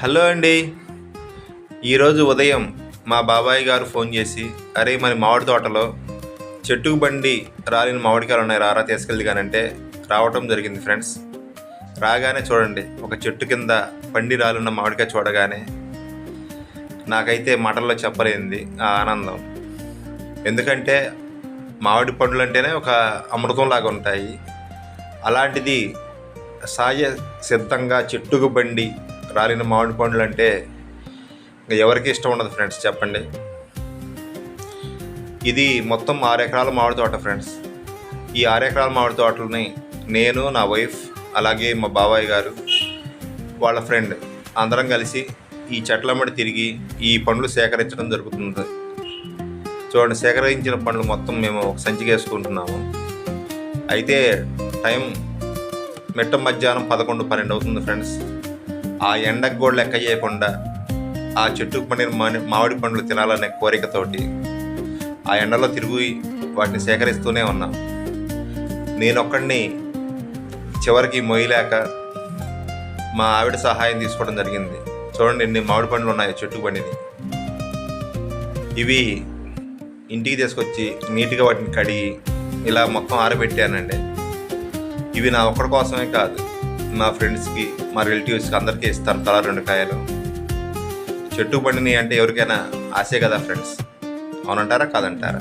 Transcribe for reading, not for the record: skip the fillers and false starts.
Hello అండి. ఈరోజు ఉదయం మా బాబాయ్ గారు ఫోన్ చేసి, అరే మన మామిడి తోటలో చెట్టుకు బండి రాలిన మామిడికాయలు ఉన్నాయి, రారా తీసుకెళ్ళి కానంటే రావటం జరిగింది ఫ్రెండ్స్. రాగానే చూడండి, ఒక చెట్టు కింద పండి రాలిన మామిడికాయ చూడగానే నాకైతే మాటల్లో చెప్పలేనిది ఆ ఆనందం. ఎందుకంటే మామిడి పండ్లు అంటేనే ఒక అమృతంలాగా ఉంటాయి. అలాంటిది సహజ సిద్ధంగా చెట్టుకు బండి రాలిన మామిడి పండ్లు అంటే ఇంకా ఎవరికి ఇష్టం ఉండదు ఫ్రెండ్స్, చెప్పండి. ఇది మొత్తం 6 ఎకరాల మామిడి తోట ఫ్రెండ్స్. ఈ 6 ఎకరాల మామిడి తోటలని నేను, నా వైఫ్, అలాగే మా బాబాయ్ గారు, వాళ్ళ ఫ్రెండ్ అందరం కలిసి ఈ చెట్లమ్మడి తిరిగి ఈ పండ్లు సేకరించడం జరుగుతుంది. చూడండి, సేకరించిన పండ్లు మొత్తం మేము ఒక సంచికి వేసుకుంటున్నాము. అయితే టైం మిట్ట మధ్యాహ్నం 11-12 అవుతుంది ఫ్రెండ్స్. ఆ ఎండకు కూడా లెక్క చేయకుండా ఆ చెట్టుకు పండిన మామిడి పండ్లు తినాలనే కోరికతోటి ఆ ఎండలో తిరిగి వాటిని సేకరిస్తూనే ఉన్నాం. నేనొక్కడిని చివరికి మొయ్యలేక మా ఆవిడ సహాయం తీసుకోవడం జరిగింది. చూడండి ఎన్ని మామిడి పండ్లు ఉన్నాయి చెట్టుకు పండినవి. ఇవి ఇంటికి తీసుకొచ్చి నీట్గా వాటిని కడిగి ఇలా మొత్తం ఆరబెట్టానండి. ఇవి నా ఒక్కడి కోసమే కాదు, మా ఫ్రెండ్స్కి, మా రిలేటివ్స్కి అందరికీ ఇస్తాను తలా 2 కాయలు. చెట్టుకు పండినవి అంటే ఎవరికైనా ఆశే కదా ఫ్రెండ్స్, అవునంటారా కాదంటారా?